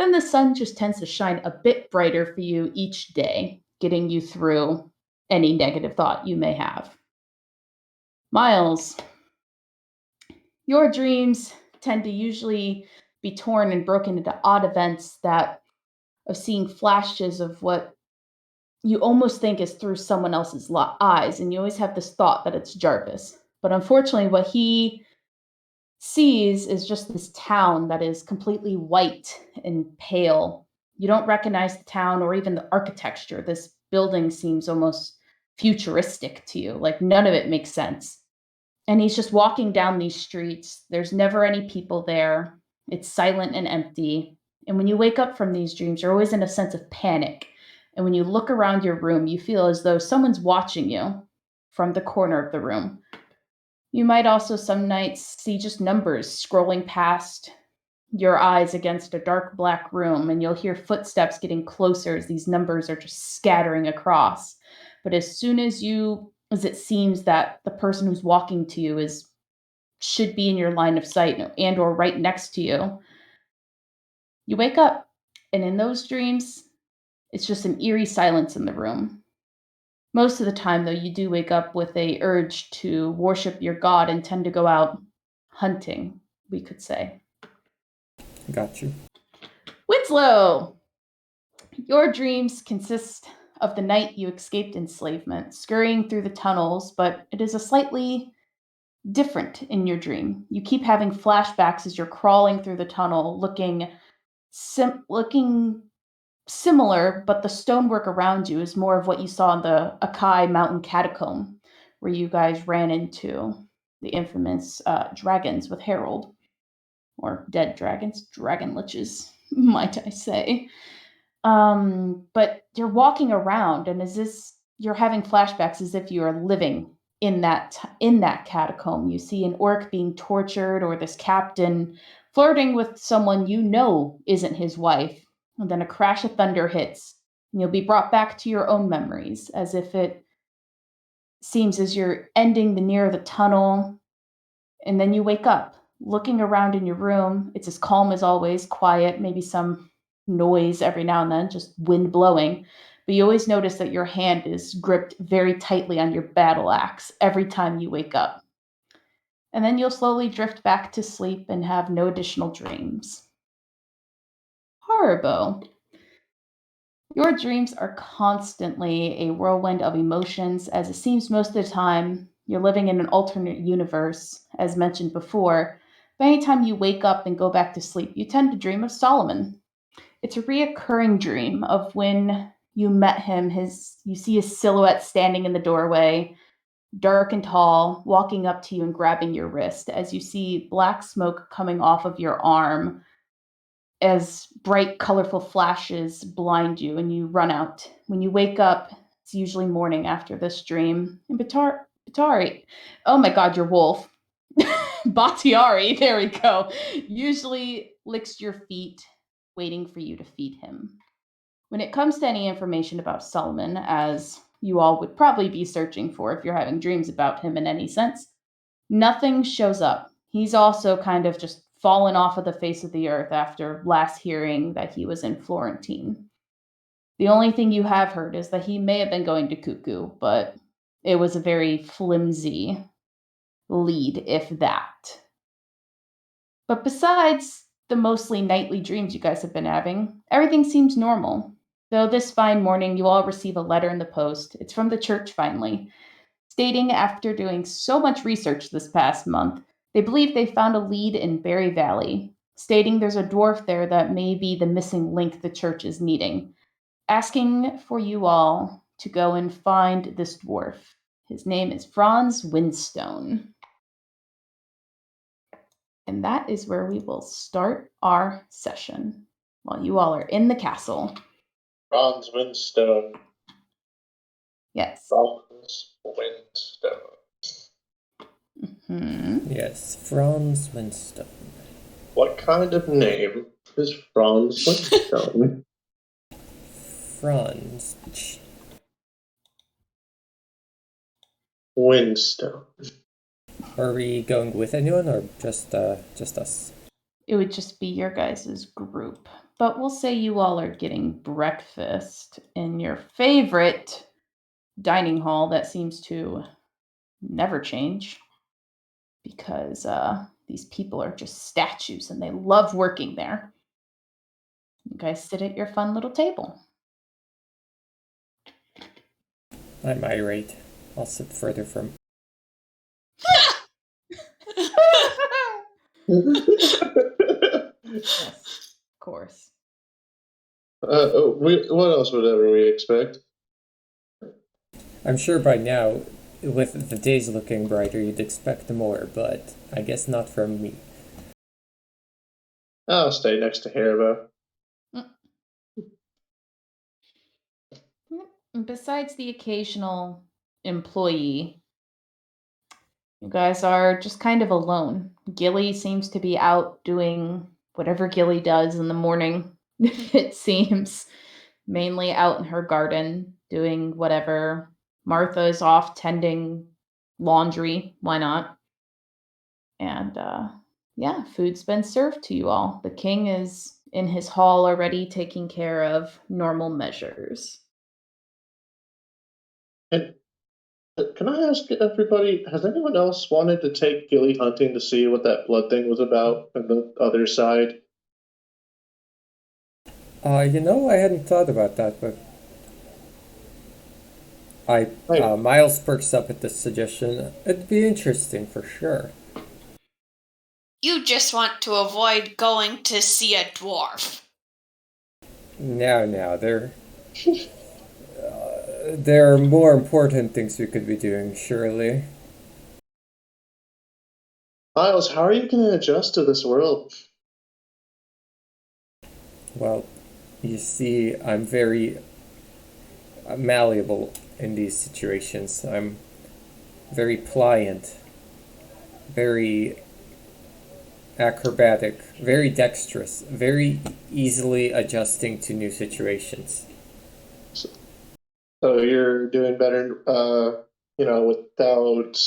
then the sun just tends to shine a bit brighter for you each day, getting you through any negative thought you may have. Miles, your dreams tend to usually be torn and broken into odd events that of seeing flashes of what you almost think is through someone else's eyes, and you always have this thought that it's Jarvis. But unfortunately, what he sees is just this town that is completely white and pale. You don't recognize the town or even the architecture. This building seems almost futuristic to you, like none of it makes sense. And he's just walking down these streets. There's never any people there. It's silent and empty. And when you wake up from these dreams, you're always in a sense of panic. And when you look around your room, you feel as though someone's watching you from the corner of the room. You might also some nights see just numbers scrolling past your eyes against a dark black room, and you'll hear footsteps getting closer as these numbers are just scattering across. But as soon as it seems that the person who's walking to you is should be in your line of sight and or right next to you, you wake up, and in those dreams, it's just an eerie silence in the room. Most of the time, though, you do wake up with a urge to worship your god and tend to go out hunting, we could say. Got you. Winslow, your dreams consist of the night you escaped enslavement, scurrying through the tunnels, but it is a slightly different in your dream. You keep having flashbacks as you're crawling through the tunnel, looking similar, but the stonework around you is more of what you saw in the Akai Mountain Catacomb, where you guys ran into the infamous dragons with Harold, or dead dragons, dragon liches, might I say. But you're walking around, and you're having flashbacks as if you are living in that catacomb. You see an orc being tortured, or this captain flirting with someone you know isn't his wife, and then a crash of thunder hits, and you'll be brought back to your own memories, as if it seems as you're ending the near the tunnel, and then you wake up, looking around in your room. It's as calm as always, quiet, maybe some noise every now and then, just wind blowing. But you always notice that your hand is gripped very tightly on your battle axe every time you wake up. And then you'll slowly drift back to sleep and have no additional dreams. Haribo, your dreams are constantly a whirlwind of emotions, as it seems most of the time you're living in an alternate universe, as mentioned before. But anytime you wake up and go back to sleep, you tend to dream of Solomon. It's a reoccurring dream of when you met him. You see his silhouette standing in the doorway, dark and tall, walking up to you and grabbing your wrist as you see black smoke coming off of your arm as bright, colorful flashes blind you and you run out. When you wake up, it's usually morning after this dream. And Batari, oh my god, your wolf. Batiari, there we go, usually licks your feet, waiting for you to feed him. When it comes to any information about Solomon, as you all would probably be searching for if you're having dreams about him in any sense, nothing shows up. He's also kind of just fallen off of the face of the earth after last hearing that he was in Florentine. The only thing you have heard is that he may have been going to Cuckoo, but it was a very flimsy lead, if that. But besides the mostly nightly dreams you guys have been having, everything seems normal. Though this fine morning you all receive a letter in the post. It's from the church finally, stating after doing so much research this past month, they believe they found a lead in Berry Valley, stating there's a dwarf there that may be the missing link the church is needing, asking for you all to go and find this dwarf. His name is Franz Windstone. And that is where we will start our session while you all are in the castle. Franz Windstone. Yes. Franz Windstone. Mm-hmm. Yes, Franz Windstone. What kind of name is Franz Windstone? Franz. Windstone. Are we going with anyone or just us? It would just be your guys' group. but we'll say you all are getting breakfast in your favorite dining hall that seems to never change because these people are just statues and they love working there. You guys sit at your fun little table. I'm irate. I'll sit further from. Yes, of course. What else would ever we expect? I'm sure by now, with the days looking brighter, you'd expect more, but I guess not from me. I'll stay next to Haribo. Besides the occasional employee, you guys are just kind of alone. Gilly seems to be out doing whatever Gilly does in the morning, it seems. Mainly out in her garden doing whatever. Martha is off tending laundry. Why not? And yeah, food's been served to you all. The king is in his hall already taking care of normal measures. And can I ask everybody, has anyone else wanted to take Gilly hunting to see what that blood thing was about on the other side? I hadn't thought about that, but Hey. Miles perks up at this suggestion. It'd be interesting for sure. You just want to avoid going to see a dwarf. Now, there are more important things we could be doing, surely. Miles, how are you going to adjust to this world? Well, you see, I'm very malleable in these situations. I'm very pliant, very acrobatic, very dexterous, very easily adjusting to new situations. So you're doing better, without.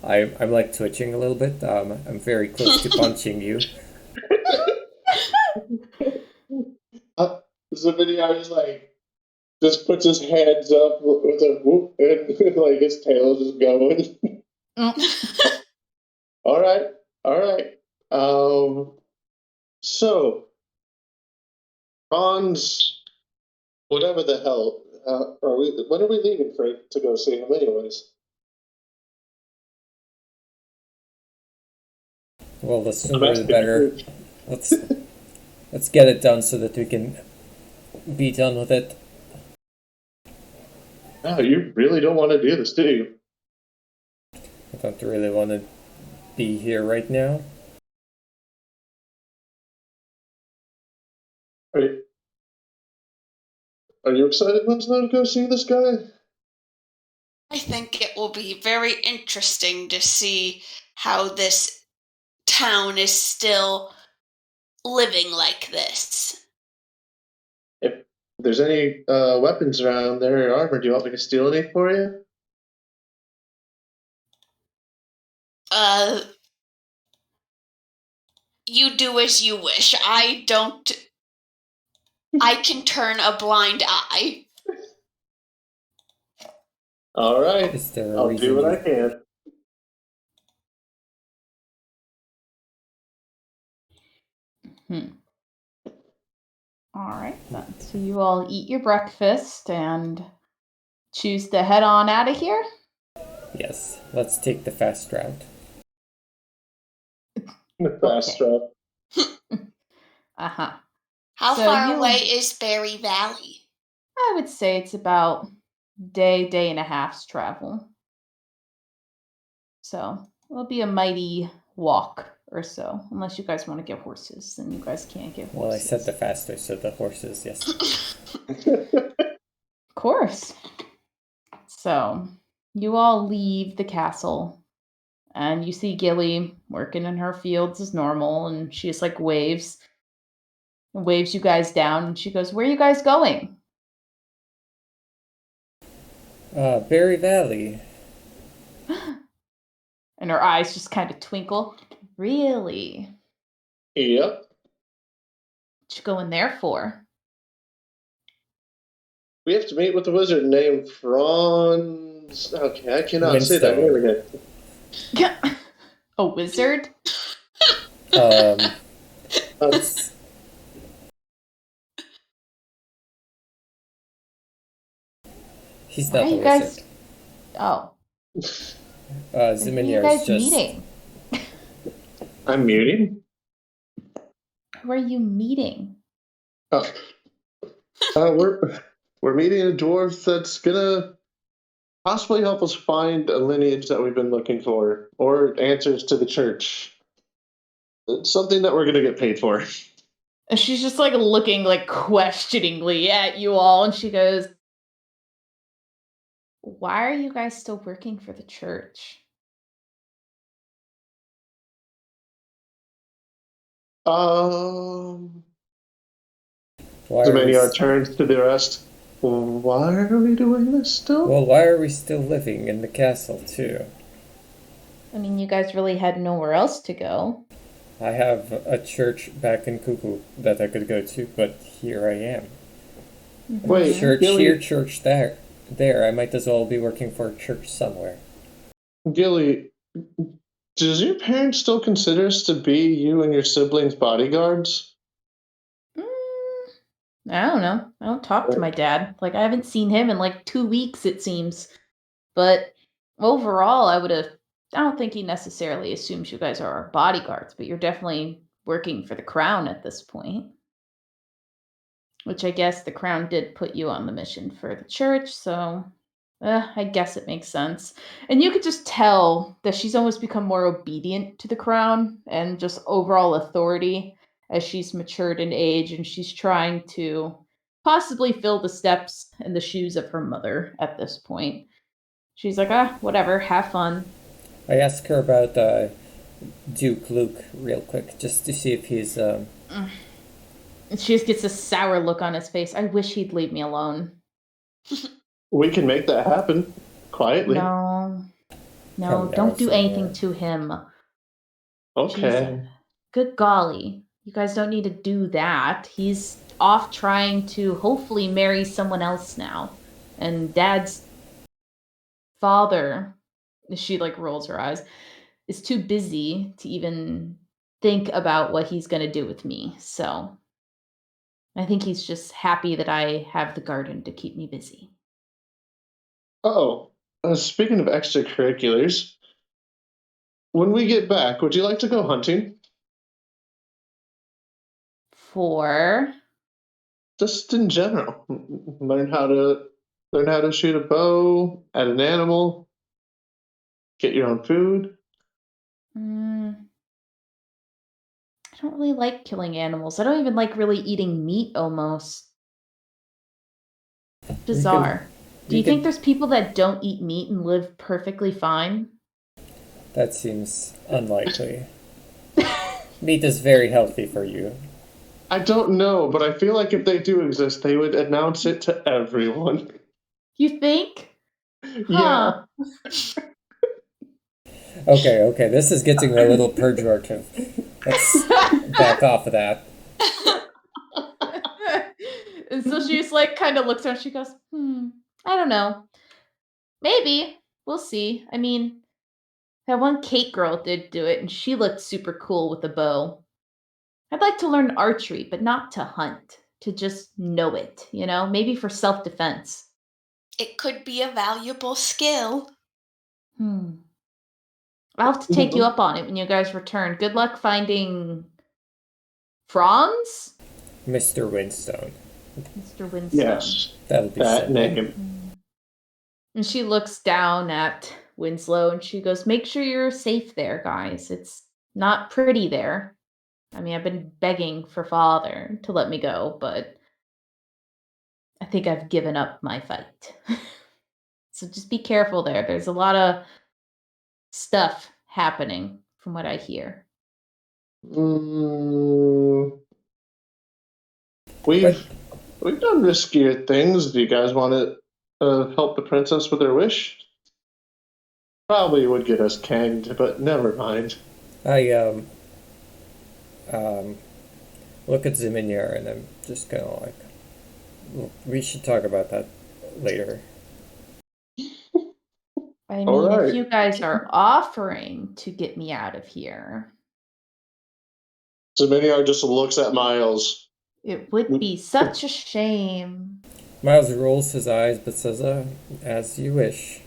I'm like twitching a little bit. I'm very close to punching you. The video is just puts his hands up with a whoop, and his tail is just going. All right. So Franz, whatever the hell, when are we leaving to go see him, anyways? Well, the sooner the better. Let's get it done so that we can be done with it. No, you really don't want to do this, do you? I don't really want to be here right now. Are you excited, Winslow, to go see this guy? I think it will be very interesting to see how this town is still living like this. If there's any weapons around there or armor, do you want me to steal any for you? You do as you wish. I can turn a blind eye. All right. Is there a I'll reason do what you- I can. All right, then. So you all eat your breakfast and choose to head on out of here? Yes, let's take the fast route. The fast route. Uh-huh. How So far you- away is Berry Valley? I would say it's about day and a half's travel. So it'll be a mighty walk or so, unless you guys want to get horses, then you guys can't get horses. Well, I said the faster, so the horses, yes. Of course. So you all leave the castle, and you see Gilly working in her fields as normal, and she just waves you guys down, and she goes, "Where are you guys going?" Berry Valley. And her eyes just kind of twinkle. Really? Yep. What you going there for? We have to meet with the wizard named Franz. Okay, I cannot say that name Windstone. again. A wizard? Um, Uh, it's- he's Why not are the you guys? wizard. Oh, why are you Ziminier guys is just. meeting? I'm muting. Who are you meeting? Oh. We're meeting a dwarf that's gonna possibly help us find a lineage that we've been looking for, or answers to the church. It's something that we're gonna get paid for. And she's just like looking like questioningly at you all, and she goes, "Why are you guys still working for the church?" Why are we Zemaniar s- turns to the rest. Why are we doing this still? Well, why are we still living in the castle, too? I mean, you guys really had nowhere else to go. I have a church back in Cuckoo that I could go to, but here I am. Wait, Church Gilly, here, church there. There, I might as well be working for a church somewhere. Gilly, does your parents still consider us to be you and your siblings' bodyguards? Mm, I don't know. I don't talk to my dad. Like, I haven't seen him in like 2 weeks, it seems. But overall, I don't think he necessarily assumes you guys are our bodyguards, but you're definitely working for the crown at this point. Which I guess the crown did put you on the mission for the church, so I guess it makes sense. And you could just tell that she's almost become more obedient to the crown and just overall authority as she's matured in age and she's trying to possibly fill the steps and the shoes of her mother at this point. She's like, whatever, have fun. I asked her about Duke Luke real quick, just to see if he's. And she just gets a sour look on his face. I wish he'd leave me alone. We can make that happen quietly. No, Come don't do now, anything Samara. to him. Okay. Jesus. Good golly. You guys don't need to do that. He's off trying to hopefully marry someone else now. And Dad's father, she like rolls her eyes, is too busy to even think about what he's going to do with me. So I think he's just happy that I have the garden to keep me busy. Oh, speaking of extracurriculars, when we get back, would you like to go hunting? For Just in general, learn how to shoot a bow at an animal, get your own food. I don't really like killing animals. I don't even like really eating meat almost. Bizarre. Do you think there's people that don't eat meat and live perfectly fine? That seems unlikely. Meat is very healthy for you. I don't know, but I feel like if they do exist, they would announce it to everyone. You think? Yeah. Huh. Okay, this is getting a little pejorative. Let's back off of that. And so she just like kind of looks around. She goes, I don't know. Maybe. We'll see. I mean, that one Kate girl did do it, and she looked super cool with a bow. I'd like to learn archery, but not to hunt. To just know it, maybe for self-defense. It could be a valuable skill. I'll have to take you up on it when you guys return. Good luck finding Franz? Mr. Windstone. Mr. Windstone. Yes, That'll be that simple. name. And she looks down at Winslow and she goes, make sure you're safe there, guys. It's not pretty there. I mean, I've been begging for father to let me go, but I think I've given up my fight. So just be careful there. There's a lot of stuff happening from what I hear. We've done riskier things. Do you guys want to help the princess with her wish? Probably would get us canged, but never mind. I look at Ziminyar, and I'm just kind of like, "Well, we should talk about that later." I All mean, if right. you guys are offering to get me out of here, Zeminiar just looks at Miles. it would be such a shame. Miles rolls his eyes but says, as you wish.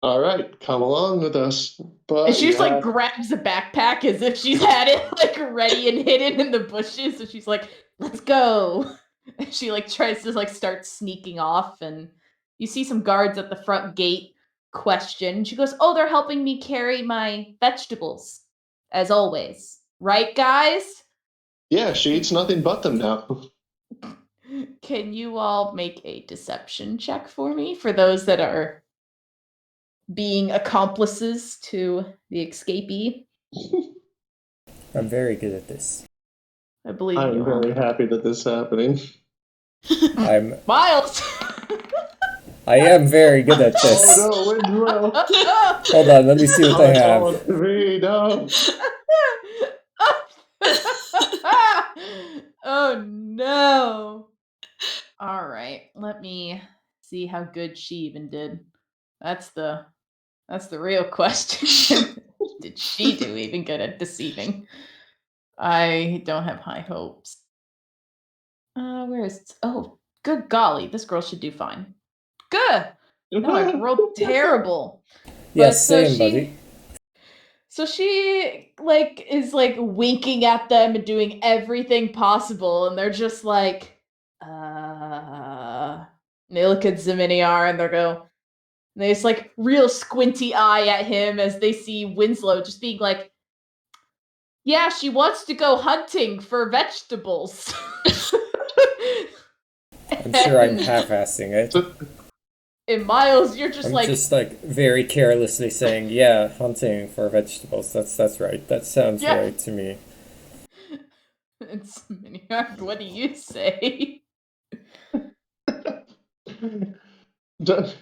All right, come along with us. But And she just yeah, like grabs a backpack as if she's had it like ready and hidden in the bushes. And she's like, let's go. And she like tries to like start sneaking off. And you see some guards at the front gate question. She goes, oh, they're helping me carry my vegetables, as always. Right, guys? yeah, she eats nothing but them now. Can you all make a deception check for me for those that are being accomplices to the escapee? I'm very good at this. I believe I'm you are. very happy that this is happening. I'm Miles! I am very good at this. Oh no, Winslow! Hold on, let me see what I have. Oh, three, no. Oh no. All right, let me see how good she even did. That's the real question. Did she do even good at deceiving? I don't have high hopes. Where is oh, good golly, this girl should do fine. Good. No, I rolled terrible. Yes, so same, buddy. So she like is like winking at them and doing everything possible, and they're just like, and they look at Zeminiar and they just like real squinty eye at him as they see Winslow just being like, yeah, she wants to go hunting for vegetables. I'm sure I'm half-assing it. And Miles, you're just I'm like, just like very carelessly saying, yeah, hunting for vegetables. That's right. That sounds Yeah. right to me. it's Miniard, what do you say? God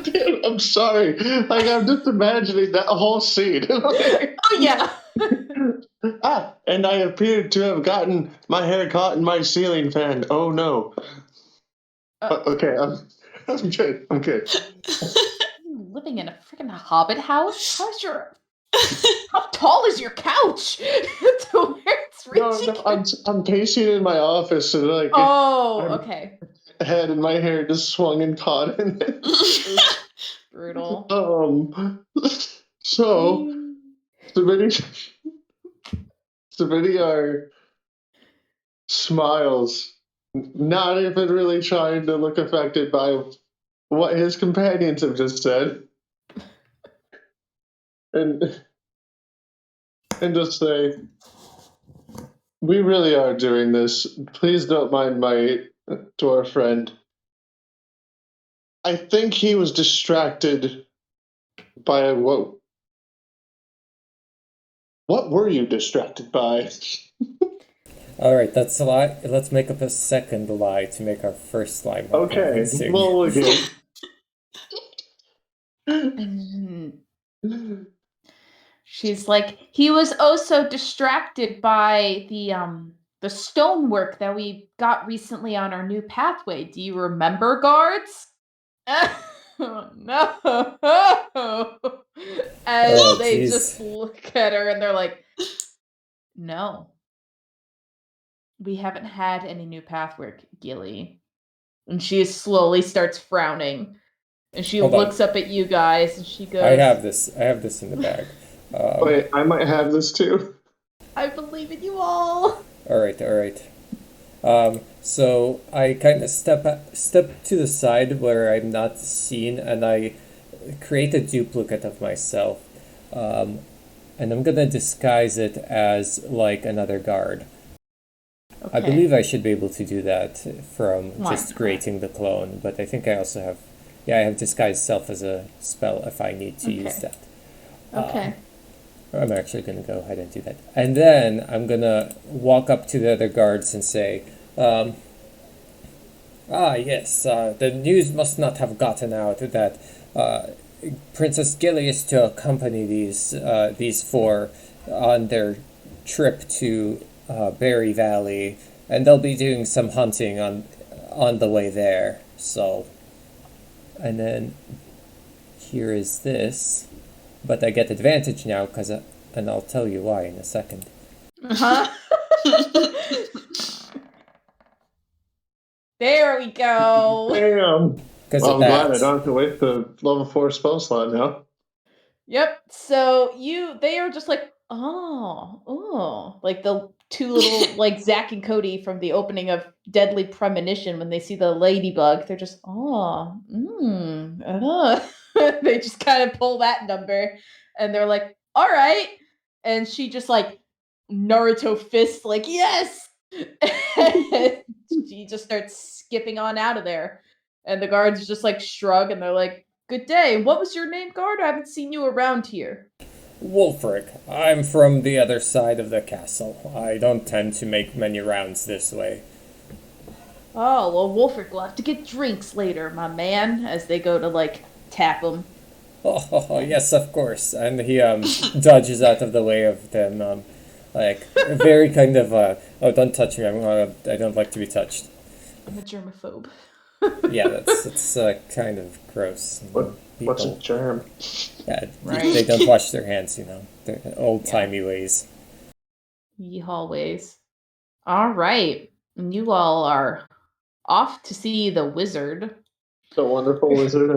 damn, I'm sorry. Like, I'm just imagining that whole scene. Oh yeah. And I appeared to have gotten my hair caught in my ceiling fan. Oh no. Okay, I'm good. I'm good. You living in a freaking hobbit house? How tall is your couch? To where it's reaching? No, I'm pacing in my office and like Oh, I'm- okay. head and my hair just swung and caught in it. Brutal. So Saviniar smiles, not even really trying to look affected by what his companions have just said. And just say, we really are doing this. Please don't mind my dwarf friend. I think he was distracted by what were you distracted by? All right, that's a lie. Let's make up a second lie to make our first lie more Okay, convincing. well, again. She's like, he was also distracted by the stonework that we got recently on our new pathway. Do you remember, guards? Oh, no. As Oh, they jeez. just look at her and they're like, no. We haven't had any new pathwork, Gilly. And she slowly starts frowning. And she Hold on. looks up at you guys and she goes, I have this in the bag. Wait, I might have this too. I believe in you all. All right. So I kind of step to the side where I'm not seen, and I create a duplicate of myself, and I'm gonna disguise it as like another guard. Okay. I believe I should be able to do that from Why just not? creating the clone, but I think I also have, I have disguise self as a spell if I need to use Okay. that. Okay. I'm actually going to go ahead and do that. And then I'm going to walk up to the other guards and say, yes, the news must not have gotten out that Princess Gilly is to accompany these four on their trip to Berry Valley, and they'll be doing some hunting on the way there. So, and then here is this, but I get advantage now and I'll tell you why in a second. Uh-huh. There we go. Damn. Because Well, of I'm glad I that. don't have to wait the level 4 spell slot now. Yep. So they are just like, oh, like the two little like Zach and Cody from the opening of Deadly Premonition when they see the ladybug. They're just, they just kind of pull that number, and they're like, all right. And she just like Naruto fists, like yes. And she just starts skipping on out of there, and the guards just like shrug, and they're like, good day. What was your name, guard? I haven't seen you around here. Wolfric, I'm from the other side of the castle. I don't tend to make many rounds this way. Oh, well, Wolfric will have to get drinks later, my man, as they go to, like, tap him. Oh, yes, of course. And he dodges out of the way of them, like, very kind of, oh, don't touch me, I don't like to be touched. I'm a germaphobe. Yeah, it's kind of gross. What's a germ? Yeah, Right. they don't wash their hands, They're old-timey ways. Yeehaw ways. All right. And you all are off to see the wizard. The wonderful wizard